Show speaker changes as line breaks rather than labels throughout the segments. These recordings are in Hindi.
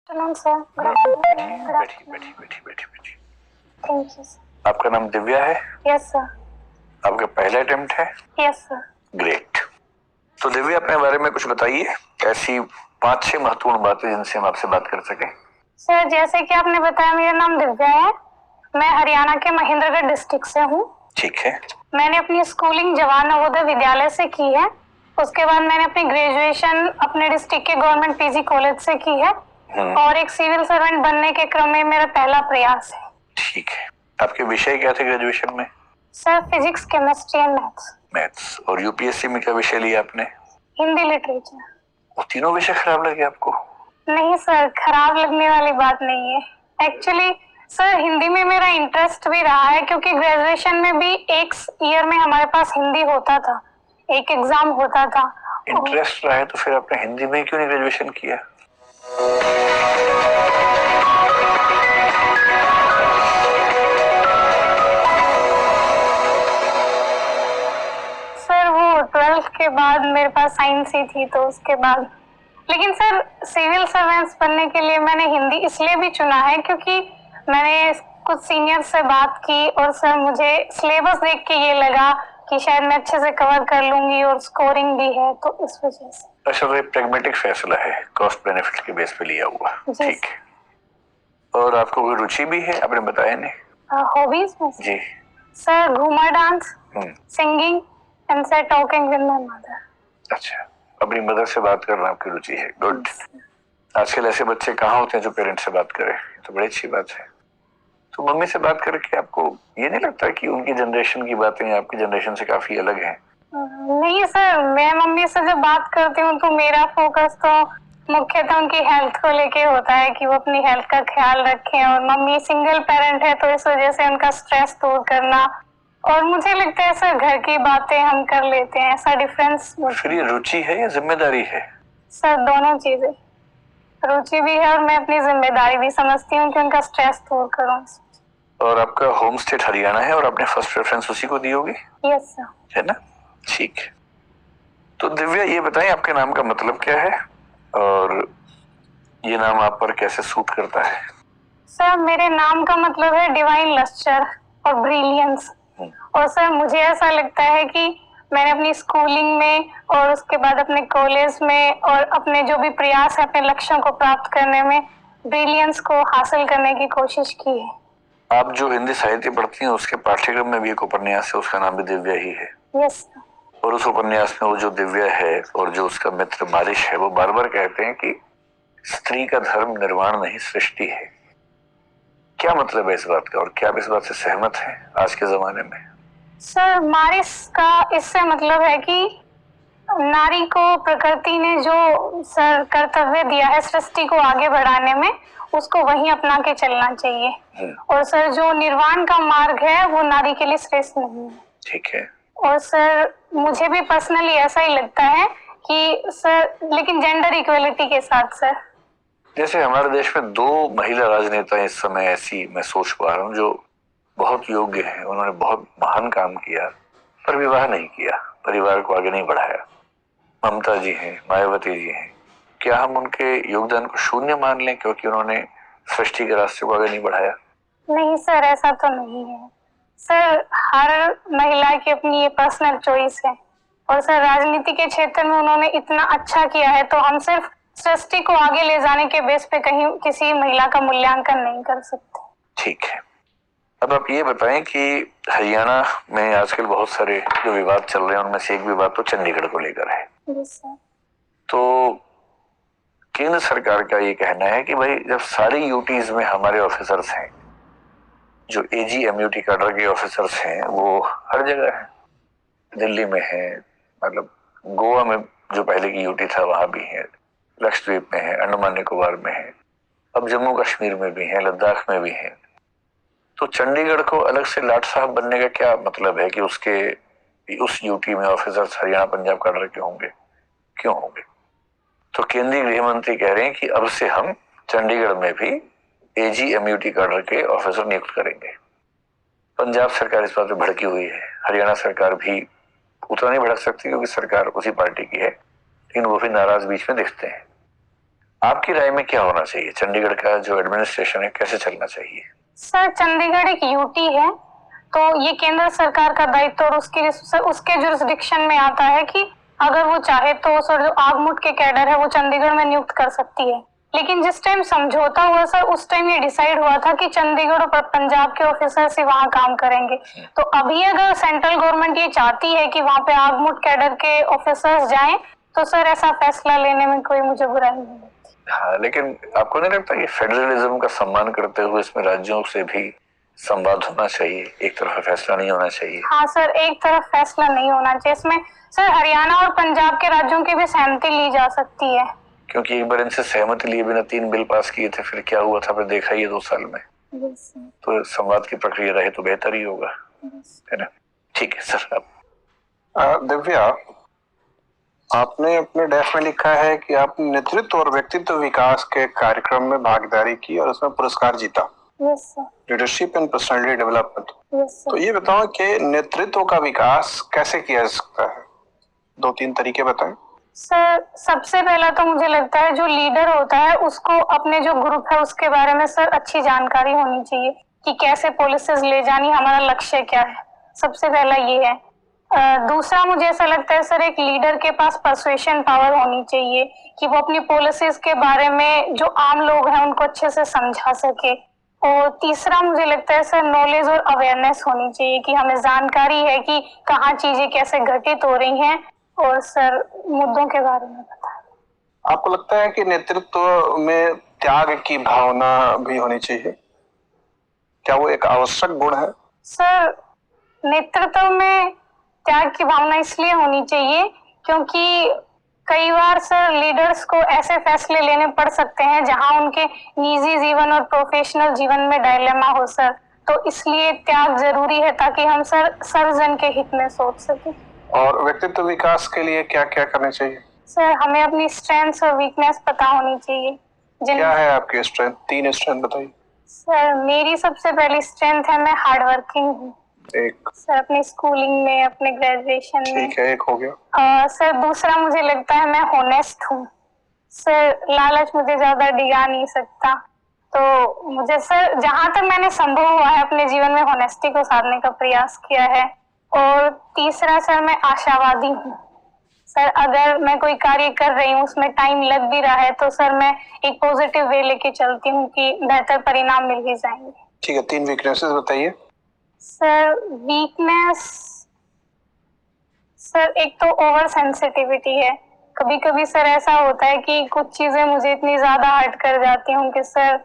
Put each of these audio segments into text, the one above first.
Afternoon sir.
बैठी बैठी बैठी बैठी बैठी।
Thank you sir.
आपका नाम दिव्या है?
Yes sir.
आपका पहला अटेम्प्ट है?
Yes sir.
ग्रेट। तो दिव्या अपने बारे में कुछ बताइए, ऐसी 5-6 महत्वपूर्ण बातें जिनसे हम आपसे बात कर सकें।
सर जैसे कि आपने बताया, मेरा नाम दिव्या है। मैं हरियाणा के महेंद्रगढ़ डिस्ट्रिक्ट से हूँ। ठीक है। मैंने अपनी स्कूलिंग जवाहर नवोदय विद्यालय से की है। उसके बाद मैंने अपनी ग्रेजुएशन अपने डिस्ट्रिक्ट के गवर्नमेंट पीजी कॉलेज से की है। और एक सिविल सर्वेंट बनने के क्रम में मेरा पहला प्रयास है।
ठीक है। आपके विषय क्या थे ग्रेजुएशन में?
Sir physics, chemistry and maths.
और यूपीएससी में क्या विषय लिया आपने?
हिंदी लिटरेचर।
वो तीनों विषय खराब लगे आपको?
नहीं सर, खराब लगने वाली बात नहीं है। एक्चुअली सर हिंदी में मेरा इंटरेस्ट भी रहा है, क्योंकि ग्रेजुएशन में भी एक ईयर में हमारे पास हिंदी होता था, एक एग्जाम होता था।
इंटरेस्ट रहा है तो फिर आपने हिंदी में क्यों नहीं ग्रेजुएशन किया?
सर वो 12th के बाद मेरे पास साइंस ही थी, तो उसके बाद। लेकिन सर सिविल सर्वेंट्स बनने के लिए मैंने हिंदी इसलिए भी चुना है क्योंकि मैंने कुछ सीनियर से बात की और सर मुझे सिलेबस देख के ये लगा कि शायद मैं अच्छे से कवर कर लूंगी और स्कोरिंग भी है, तो इस वजह से।
अच्छा, तो ये प्रैग्मेटिक फैसला है, कॉस्ट बेनिफिट के बेस पे लिया हुआ। ठीक है। और आपको कोई रुचि भी है? आपने बताया नहीं।
हॉबीज में
जी
sir Ghoomar dance, singing and sir talking with my mother.
अच्छा, अपनी मदर से बात करना आपकी रुचि है। गुड। आजकल ऐसे बच्चे कहाँ होते हैं जो पेरेंट्स से बात करें, तो बड़ी अच्छी बात है। तो मम्मी से बात करके आपको ये नहीं लगता कि उनकी जनरेशन की बातें आपकी जनरेशन से काफी अलग हैं?
नहीं सर, मैं मम्मी से जब बात करती हूँ तो मेरा फोकस तो मुख्यतः उनकी हेल्थ को लेके होता है कि वो अपनी हेल्थ का ख्याल रखें, और मम्मी सिंगल पेरेंट है तो इस वजह से उनका स्ट्रेस दूर करना। और मुझे लगता है सर घर की बातें हम कर लेते हैं, ऐसा डिफरेंस।
फिर ये रुचि है या जिम्मेदारी है?
सर दोनों चीजें, रुचि भी है और मैं अपनी जिम्मेदारी भी समझती हूँ कि उनका स्ट्रेस दूर करूँ।
और आपका होम स्टेट हरियाणा है और आपने फर्स्ट प्रेफरेंस उसी को दी होगी?
Yes sir.
है ना? ठीक है। तो दिव्या ये बताएं, आपके नाम का मतलब क्या है और ये नाम आप पर कैसे सूट करता है?
सर मेरे नाम का मतलब है डिवाइन लस्टर और ब्रिलियंस। और सर मुझे ऐसा लगता है कि मैंने अपनी स्कूलिंग में और उसके बाद अपने कॉलेज में और अपने जो भी प्रयास है अपने लक्ष्यों को प्राप्त करने में ब्रिलियंस को हासिल करने की कोशिश की है।
आप जो हिंदी साहित्य पढ़ती हैं उसके पाठ्यक्रम में भी एक उपन्यास है, उसका नाम भी दिव्या ही है।
यस।
और उस उपन्यास में वो जो दिव्या है और जो उसका मित्र बारिश है, वो बार बार कहते हैं कि स्त्री का धर्म निर्वाण नहीं सृष्टि है। क्या मतलब है इस बात का और क्या आप इस बात से सहमत हैं आज के जमाने में?
सर मारिस का इससे मतलब है कि नारी को प्रकृति ने जो सर कर्तव्य दिया है सृष्टि को आगे बढ़ाने में, उसको वहीं अपना के चलना चाहिए। और सर जो निर्वाण का मार्ग है वो नारी के लिए श्रेष्ठ नहीं है।
ठीक है।
और सर मुझे भी पर्सनली ऐसा ही लगता है कि सर, लेकिन जेंडर इक्वलिटी के साथ सर।
जैसे हमारे देश में 2 महिला राजनेता इस समय ऐसी मैं सोच पा रहा हूँ जो बहुत योग्य हैं, उन्होंने बहुत महान काम किया पर विवाह नहीं किया, परिवार को आगे नहीं बढ़ाया। ममता जी हैं, मायावती जी हैं। क्या हम उनके योगदान को शून्य मान लें क्योंकि उन्होंने सृष्टि के रास्ते को आगे नहीं बढ़ाया?
नहीं सर, ऐसा तो नहीं है सर। हर महिला की अपनी ये पर्सनल चॉइस है। और सर राजनीति के क्षेत्र में उन्होंने इतना अच्छा किया है, तो हम सिर्फ सृष्टि को आगे ले जाने के बेस पे कहीं किसी महिला का मूल्यांकन नहीं कर सकते। ठीक है।
अब आप ये बताएं कि हरियाणा में आजकल बहुत सारे जो विवाद चल रहे हैं उनमें से एक विवाद तो चंडीगढ़ को लेकर है। तो केंद्र सरकार का ये कहना है कि भाई जब सारी यूटीज में हमारे ऑफिसर्स हैं, जो एजी एमयूटी कैडर के ऑफिसर्स हैं वो हर जगह है, दिल्ली में है, मतलब गोवा में जो पहले की यूटी था वहां भी है, लक्षद्वीप में है, अंडमान निकोबार में है, अब जम्मू कश्मीर में भी है, लद्दाख में भी है। तो चंडीगढ़ को अलग से लाट साहब बनने का क्या मतलब है कि उसके उस यूटी में ऑफिसर्स हरियाणा पंजाब कैडर के होंगे? क्यों होंगे? तो केंद्रीय गृह मंत्री कह रहे हैं कि अब से हम चंडीगढ़ में भी एजी एमयूटी कैडर के ऑफिसर नियुक्त करेंगे। पंजाब सरकार इस बात पे भड़की हुई है, हरियाणा सरकार भी उतना नहीं भड़क सकती क्योंकि सरकार उसी पार्टी की है, लेकिन वो भी नाराज बीच में दिखते हैं। आपकी राय में क्या होना चाहिए? चंडीगढ़ का जो एडमिनिस्ट्रेशन है कैसे चलना चाहिए?
सर, चंडीगढ़ एक यूटी है, तो ये केंद्र सरकार का दायित्व और उसके जुरिस्डिक्शन में आता है कि अगर वो चाहे तो सर जो आगमुट के कैडर है वो चंडीगढ़ में नियुक्त कर सकती है। लेकिन जिस टाइम समझौता हुआ सर, उस टाइम ये डिसाइड हुआ था कि चंडीगढ़ और पंजाब के ऑफिसर्स ही वहाँ काम करेंगे। तो अभी अगर सेंट्रल गवर्नमेंट ये चाहती है कि वहाँ पे आगमुट कैडर के ऑफिसर्स जाएं, तो सर ऐसा फैसला लेने में कोई मुझे बुराई नहीं है।
हाँ, लेकिन आपको नहीं लगता कि फेडरलिज्म का सम्मान करते हुए इसमें राज्यों से भी संवाद होना चाहिए, एक तरफा फैसला नहीं होना चाहिए?
हाँ सर, एक तरफ फैसला नहीं होना चाहिए। इसमें सर हरियाणा और पंजाब के राज्यों की भी सहमति ली जा सकती है,
क्योंकि एक बार इनसे सहमति लिए बिना 3 बिल पास किए थे, फिर क्या हुआ था आपने देखा ही है 2 साल में। तो संवाद की प्रक्रिया रहे तो बेहतर ही होगा, है ना? ठीक है सर। आप
दिव्या, आपने अपने डेफ में लिखा है कि आपने नेतृत्व और व्यक्तित्व विकास के कार्यक्रम में भागीदारी की और उसमें पुरस्कार जीता। Leadership and personality development. तो ये बताओ कि नेतृत्व का विकास कैसे किया जा सकता है? 2-3 तरीके बताएं।
सर, सबसे पहला तो मुझे लगता है जो लीडर होता है उसको अपने जो ग्रुप है उसके बारे में सर अच्छी जानकारी होनी चाहिए कि कैसे पॉलिसीज ले जानी, हमारा लक्ष्य क्या है। सबसे पहला ये है। दूसरा मुझे ऐसा लगता है सर, एक लीडर के पास पर्सुएशन पावर होनी चाहिए कि वो अपनी पॉलिसीज के बारे में जो आम लोग हैं उनको अच्छे से समझा सके। और तीसरा मुझे लगता है सर, नॉलेज और अवेयरनेस होनी चाहिए कि हमें जानकारी है कि कहाँ चीजें कैसे घटित हो रही हैं और सर मुद्दों के बारे में पता।
आपको लगता है कि नेतृत्व में त्याग की भावना भी होनी चाहिए? क्या वो एक आवश्यक गुण है?
सर, नेतृत्व में त्याग की भावना इसलिए होनी चाहिए क्योंकि कई बार सर लीडर्स को ऐसे फैसले लेने पड़ सकते हैं जहां उनके निजी जीवन और प्रोफेशनल जीवन में डायलेमा हो सर। तो इसलिए त्याग जरूरी है ताकि हम सर सर्वजन के हित में सोच सकें।
और व्यक्तित्व विकास के लिए क्या क्या करना चाहिए?
सर, हमें अपनी स्ट्रेंथ्स और वीकनेस पता होनी चाहिए।
क्या है आपकी स्ट्रेंथ? 3 स्ट्रेंथ बताइए।
सर, मेरी सबसे पहली स्ट्रेंथ है मैं हार्ड वर्किंग हूँ।
एक
सर, अपनी स्कूलिंग में, अपने ग्रेजुएशन में।
ठीक है, एक हो गया।
सर, दूसरा मुझे लगता है मैं होनेस्ट हूँ। सर, लालच मुझे ज्यादा डिगा नहीं सकता। तो मुझे सर जहां तक मैंने संभव हुआ है अपने जीवन में होनेस्टी को साधने का प्रयास किया है। और तीसरा सर, मैं आशावादी हूँ। सर, अगर मैं कोई कार्य कर रही हूँ उसमें टाइम लग भी रहा है तो सर मैं एक पॉजिटिव वे लेके चलती हूँ कि बेहतर परिणाम मिल ही जाएंगे।
ठीक है, 3 वीकनेसेस बताइए।
सर, वीकनेस सर एक तो ओवर सेंसिटिविटी है। कभी कभी सर ऐसा होता है कि कुछ चीजें मुझे इतनी ज्यादा हर्ट कर जाती हूँ कि सर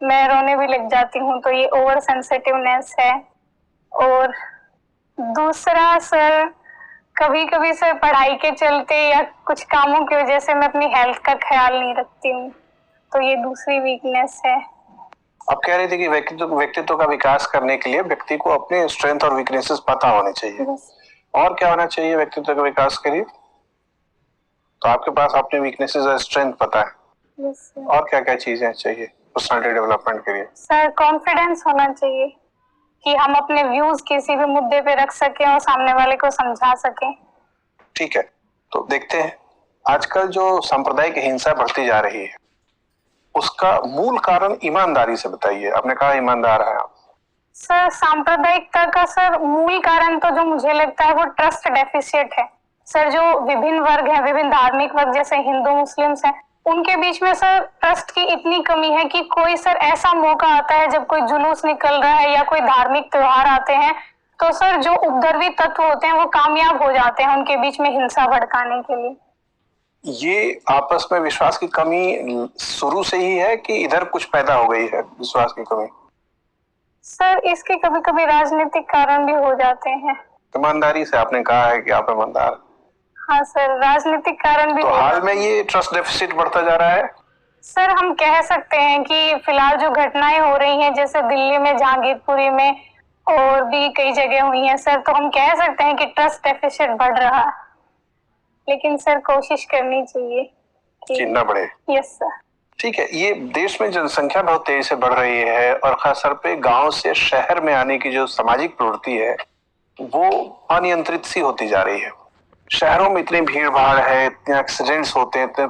मैं रोने भी लग जाती हूँ, तो ये ओवर सेंसिटिवनेस है। और दूसरा सर, कभी कभी सर पढ़ाई के चलते या कुछ कामों की वजह से मैं अपनी हेल्थ का ख्याल नहीं रखती हूँ, तो ये दूसरी वीकनेस है।
आप कह रहे थे कि व्यक्तित्व का विकास करने के लिए व्यक्ति को अपने स्ट्रेंथ और वीकनेसेस पता होने चाहिए। और क्या होना चाहिए व्यक्तित्व के विकास के लिए? तो आपके पास अपने वीकनेसेस और स्ट्रेंथ पता है। और क्या क्या चीजें चाहिए पर्सनालिटी डेवलपमेंट के लिए?
सर, कॉन्फिडेंस होना चाहिए कि हम अपने व्यूज किसी भी मुद्दे पे रख सकें और सामने वाले को समझा सकें।
ठीक है, तो देखते हैं आजकल जो सांप्रदायिक हिंसा बढ़ती जा रही है उसका मूल कारण ईमानदारी से बताइए। आपने कहा ईमानदार है आप।
सर, सांप्रदायिकता का सर मूल कारण तो जो मुझे लगता है वो ट्रस्ट डेफिसिट है। सर, जो विभिन्न वर्ग हैं, विभिन्न धार्मिक वर्ग जैसे हिंदू मुस्लिम्स हैं, उनके बीच में सर ट्रस्ट की इतनी कमी है कि कोई सर ऐसा मौका आता है जब कोई जुलूस निकल रहा है या कोई धार्मिक त्योहार आते हैं तो सर जो उपद्रवी तत्व होते हैं वो कामयाब हो जाते हैं उनके बीच में हिंसा भड़काने के लिए।
ये आपस में विश्वास की कमी शुरू से ही है कि इधर कुछ पैदा हो गई है विश्वास की कमी?
सर, इसके कभी कभी राजनीतिक कारण भी हो जाते हैं।
ईमानदारी से आपने कहा है कि आप ईमानदार।
हाँ सर, राजनीतिक कारण भी।
तो हाल में ये ट्रस्ट डेफिसिट बढ़ता जा रहा है?
सर, हम कह सकते हैं कि फिलहाल जो घटनाएं हो रही हैं जैसे दिल्ली में, जहांगीरपुरी में और भी कई जगह हुई हैं सर, तो हम कह सकते हैं कि ट्रस्ट डेफिसिट बढ़ रहा है। लेकिन सर कोशिश करनी चाहिए
कि न बढ़े।
Yes sir.
ठीक है, ये देश में जनसंख्या बहुत तेजी से बढ़ रही है और खासतौर पे गांव से शहर में आने की जो सामाजिक प्रवृत्ति है वो अनियंत्रित सी होती जा रही है। शहरों में इतनी भीड़ भाड़ है, इतने एक्सीडेंट्स होते हैं, इतने